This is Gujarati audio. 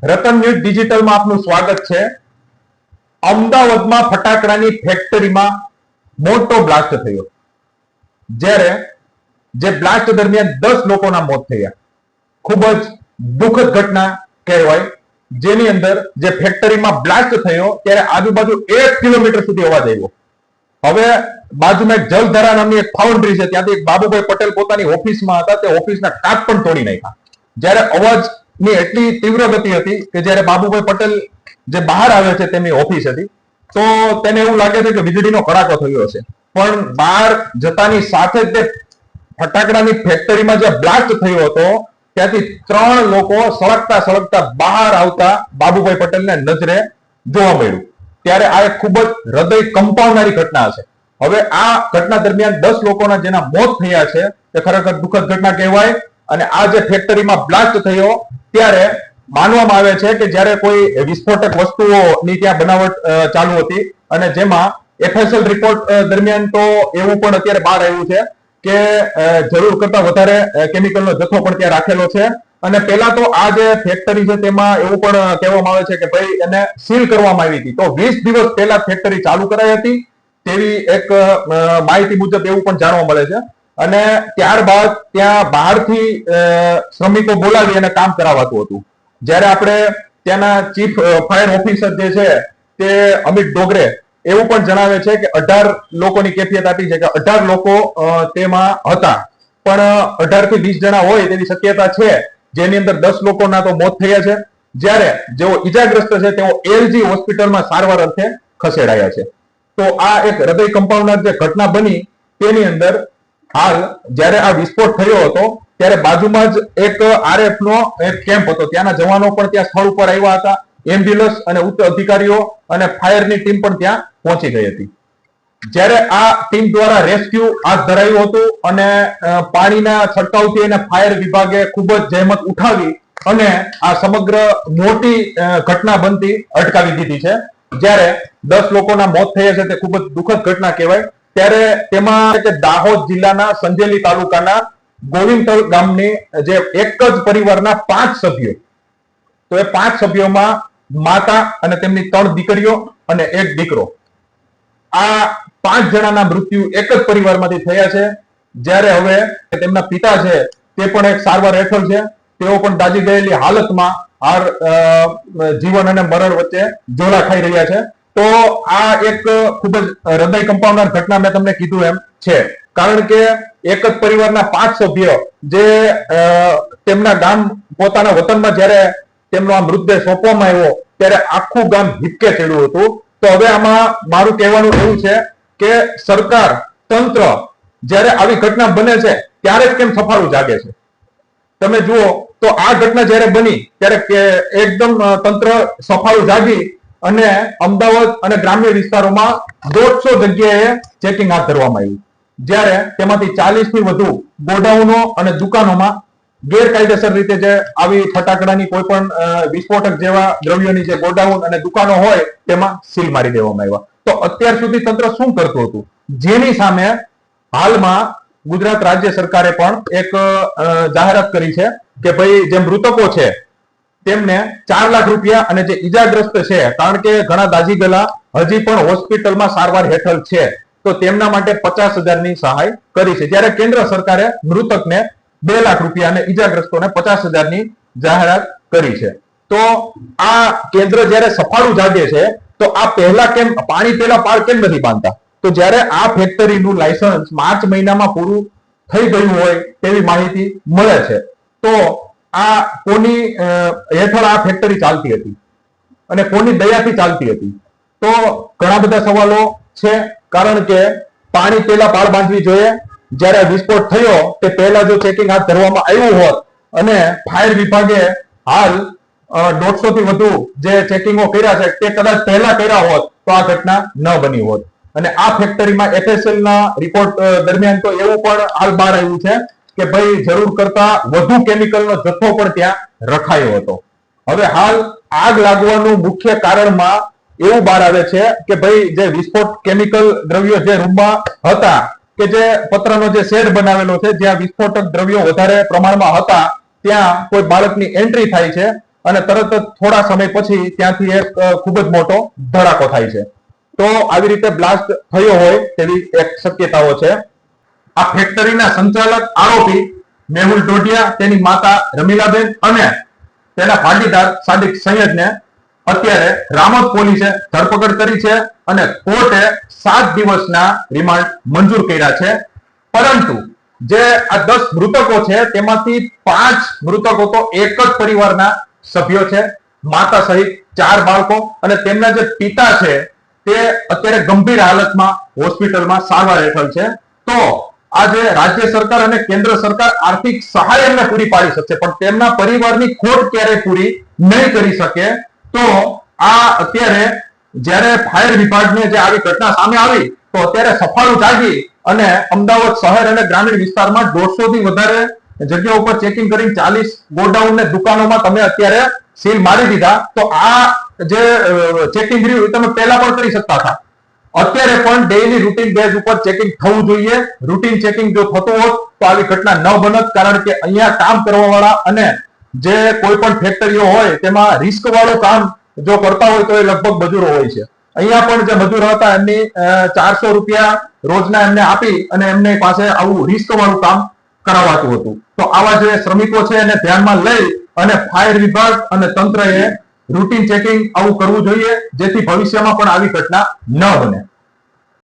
રતન ન્યૂઝ ડિજિટલમાં આપનું સ્વાગત છે। અમદાવાદમાં ફટાકડાની ફેક્ટરીમાં મોટો બ્લાસ્ટ થયો, જ્યારે જે બ્લાસ્ટ દરમિયાન 10 લોકોના મોત થયા। ખૂબ જ દુઃખદ ઘટના કહેવાય, જેની અંદર જે ફેક્ટરીમાં બ્લાસ્ટ થયો ત્યારે આજુબાજુ 1 કિલોમીટર સુધી અવાજ આવ્યો। હવે બાજુમાં એક જલધારા નામની એક ફાઉન્ડ્રી છે, ત્યાંથી એક બાબુભાઈ પટેલ પોતાની ઓફિસમાં હતા, તે ઓફિસના કાચ પણ તોડી નાખ્યા। જ્યારે અવાજની એટલી તીવ્ર ગતિ હતી કે જ્યારે બાબુભાઈ પટેલ જે બહાર આવે છે તેમની ઓફિસ હતી, તો તેને એવું લાગે છે કે વીજળીનો કડાકો થયો હશે, પણ બહાર જતાની સાથે જ તે ફટાકડાની ફેક્ટરીમાં જે બ્લાસ્ટ થયો હતો ત્યાંથી 3 લોકો સળગતા સળગતા બહાર આવતા બાબુભાઈ પટેલને નજરે જોવા મળ્યું। ત્યારે આ એક ખૂબ જ હૃદય કંપાવનારી ઘટના છે। હવે આ ઘટના દરમિયાન 10 લોકોના જેના મોત થયા છે તે ખરેખર દુઃખદ ઘટના કહેવાય। અને આ જે ફેક્ટરીમાં બ્લાસ્ટ થયો ત્યારે માનવામાં આવે છે કે જ્યારે કોઈ વિસ્ફોટક વસ્તુઓની ત્યાં બનાવટ ચાલુ હતી, અને જેમાં એફએસએલ રિપોર્ટ દરમિયાન તો એવું પણ અત્યારે બહાર આવ્યું છે કે જરૂર કરતા વધારે કેમિકલનો જથ્થો પણ ત્યાં રાખેલો છે। અને પહેલા તો આ જે ફેક્ટરી છે તેમાં એવું પણ કહેવામાં આવે છે કે ભાઈ એને સીલ કરવામાં આવી હતી, તો 20 દિવસ પહેલા ફેક્ટરી ચાલુ કરાઈ હતી તેવી એક માહિતી મુજબ એવું પણ જાણવા મળે છે। અને ત્યારબાદ ત્યાં બહારથી શ્રમિકો બોલાવી અને કામ કરાવાતું હતું। જ્યારે આપણે ત્યાંના ચીફ ફાયર ઓફિસર જે છે તે અમિત ડોગરે એવું પણ જણાવે છે કે 18 લોકોની કેફિયત આપી છે, કે 18 લોકો તેમાં હતા, પણ 18 થી 20 જણા હોય તેવી શક્યતા છે, જેની અંદર 10 લોકોના તો મોત થયા છે। જ્યારે જેઓ ઈજાગ્રસ્ત છે તેઓ એલજી હોસ્પિટલમાં સારવાર અર્થે ખસેડાયા છે। તો આ એક હૃદય કંપાવનાર જે ઘટના બની તેની અંદર હાલ જ્યારે આ વિસ્ફોટ થયો હતો ત્યારે બાજુમાં જ એક આરએફ નો એક કેમ્પ હતો, ત્યાંના જવાનો પણ ત્યાં સ્થળ ઉપર આવ્યા હતા, એમ્બ્યુલન્સ અને ઉચ્ચ અધિકારીઓ અને ફાયરની ટીમ પણ ત્યાં પહોંચી ગઈ હતી। જ્યારે આ ટીમ દ્વારા રેસ્ક્યુ હાથ ધરાયું હતું અને પાણીના છંટકાવથી અને ફાયર વિભાગે ખૂબ જ જહેમત ઉઠાવી અને આ સમગ્ર મોટી ઘટના બનતી અટકાવી દીધી છે। જ્યારે 10 લોકોના મોત થયા છે તે ખૂબ જ દુઃખદ ઘટના કહેવાય। ત્યારે તેમાં દાહોદ જિલ્લાના સંજેલી તાલુકાના ગોવિંદતળ ગામની જે એક જ પરિવારના 5 સભ્યો, તો એ 5 સભ્યોમાં માતા અને તેમની 3 દીકરીઓ અને 1 દીકરો, આ 5 જણાના મૃત્યુ એક જ પરિવારમાંથી થયા છે। જ્યારે હવે તેમના પિતા છે તે પણ એક સારવાર હેઠળ છે, તેઓ પણ દાઝી ગયેલી હાલતમાં હાર જીવન અને મરણ વચ્ચે ઝોલા ખાઈ રહ્યા છે। તો આ એક ખૂબ જ હૃદય કંપાવનાર ઘટના મેં તમને કીધું એમ છે, કારણ કે એક જ પરિવારના 5 સભ્યો જે તેમના ગામ પોતાના વતનમાં જ્યારે તેમનો આ મૃતદેહ સોંપવામાં આવ્યો ત્યારે આખું ગામ હિપકે ચડ્યું હતું। તો હવે આમાં મારું કહેવાનું એવું છે કે સરકાર તંત્ર જ્યારે આવી ઘટના બને છે ત્યારે જ કેમ સફાળું જાગે છે। તમે જુઓ તો આ ઘટના જ્યારે બની ત્યારે એકદમ તંત્ર સફાળું જાગી અને અમદાવાદ અને ગ્રામ્ય વિસ્તારોમાં 150 જગ્યાએ ચેકિંગ હાથ ધરવામાં આવ્યું, જ્યારે તેમાંથી 40 થી વધુ ગોડાઉનો અને દુકાનોમાં ગેરકાયદેસર રીતે જે આવી ફટાકડાની કોઈ પણ વિસ્ફોટક જેવા દ્રવ્યોની જે ગોડાઉન અને દુકાનો હોય તેમાં સીલ મારી દેવામાં આવ્યા। તો અત્યાર સુધી તંત્ર શું કરતું હતું, જેની સામે હાલમાં ગુજરાત રાજ્ય સરકારે પણ એક જાહેરાત કરી છે કે ભાઈ જે મૃતકો છે તેમને 4 લાખ રૂપિયા અને જે ઈજાગ્રસ્ત છે, કારણ કે ઘણા દાઝી ગયેલા હજી પણ હોસ્પિટલમાં સારવાર હેઠળ છે, તો તેમના માટે 50,000ની સહાય કરી છે। જ્યારે કેન્દ્ર સરકારે મૃતકને 2 લાખ રૂપિયા અને ઈજાગ્રસ્તોને 50,000ની જાહેરાત કરી છે। તો આ કેન્દ્ર જ્યારે સફાળું જાગે છે તો આ પહેલા કેમ પાણી પહેલા પાળ કેમ નથી બાંધતા? તો જ્યારે આ ફેક્ટરીનું લાયસન્સ માર્ચ મહિનામાં પૂરું થઈ ગયું હોય તેવી માહિતી મળે છે, તો આ કોની હેઠળ આ ફેક્ટરી ચાલતી હતી અને કોની દયાથી ચાલતી હતી? તો ઘણા બધા સવાલો છે, કારણ કે પાણી પહેલા પાળ બાંધવી જોઈએ। જ્યારે વિસ્ફોટ થયો તે પહેલા જો ચેકિંગ હાથ ધરવામાં આવ્યું હોત અને ફાયર વિભાગે હાલ 150 થી વધુ જે ચેકિંગો કર્યા છે તે કદાચ પહેલા કર્યા હોત તો આ ઘટના ન બની હોત। અને આ ફેક્ટરીમાં એફએસએલ ના રિપોર્ટ દરમિયાન તો એવું પણ હાલ બહાર આવ્યું છે કે ભાઈ જરૂર કરતા વધુ કેમિકલનો જથ્થો પણ ત્યાં રખાયો હતો। હવે હાલ આગ લાગવાનું મુખ્ય કારણમાં એવું બહાર આવે છે કે ભાઈ જે વિસ્ફોટ કેમિકલ દ્રવ્યો જે રૂમમાં હતા, કે જે પતરાનો જે શેડ બનાવેલો છે જ્યાં વિસ્ફોટક દ્રવ્યો વધારે પ્રમાણમાં હતા, ત્યાં કોઈ બાળકની એન્ટ્રી થાય છે અને તરત જ થોડા સમય પછી ત્યાંથી એક ખૂબ જ મોટો ધડાકો થાય છે. તો આવી રીતે બ્લાસ્ટ થયો હોય તેવી એક શક્યતાઓ છે. આ ફેક્ટરીના સંચાલક આરોપી મેહુલ ડોડિયા, તેની માતા રમીલાબેન અને તેના ભાગીદાર સાદિક સૈયદને અત્યારે રામોદ પોલીસે ધરપકડ કરી છે અને કોર્ટે 7 દિવસના રિમાન્ડ મંજૂર કર્યા છે. પરંતુ જે આ 10 મૃતકો છે તેમાંથી 5 મૃતકો તો એક જ પરિવારના સભ્યો છે, માતા સહિત 4 બાળકો, અને તેમના જે પિતા છે તે અત્યારે ગંભીર હાલતમાં હોસ્પિટલમાં સારવાર હેઠળ છે. તો આજે રાજ્ય સરકાર અને કેન્દ્ર સરકાર આર્થિક સહાય એમને પૂરી પાડી શકશે, પણ તેમના પરિવારની ખોટ ક્યારે પૂરી નહીં કરી શકે. તો આ અત્યારે જ્યારે ફાયર વિભાગને જે આવી ઘટના સામે આવી તો અત્યારે સફાળું જાગી અને અમદાવાદ શહેર અને ગ્રામીણ વિસ્તારમાં 150 થી વધારે જગ્યા ઉપર ચેકિંગ કરી 40 ગોડાઉન ને દુકાનોમાં તમે અત્યારે સીલ મારી દીધા. તો આ જે ચેકિંગ રહ્યું તમે પહેલા પણ કરી શકતા હતા. અત્યારે પણ ડેઈલી રૂટીન બેઝ ઉપર ચેકિંગ થવું જોઈએ. રૂટીન ચેકિંગ જો થતું હોત તો આવી ઘટના ન બનત, કારણ કે અહીંયા કામ કરવા વાળા અને જે કોઈ પણ ફેક્ટરીઓ હોય તેમાં રિસ્ક વાળું કામ જો કરતા હોય તો એ લગભગ મજૂરો હોય છે. અહીંયા પણ જે મજૂરો હતા એમની 400 રૂપિયા રોજના એમને આપી અને એમની પાસે આવું રિસ્ક વાળું કામ કરાવાતું હતું. તો આવા જે શ્રમિકો છે એને ધ્યાનમાં લઈ અને ફાયર વિભાગ અને તંત્રએ રૂટીન ચેકિંગ આવું કરવું જોઈએ, જેથી ભવિષ્યમાં પણ આવી ઘટના ન બને.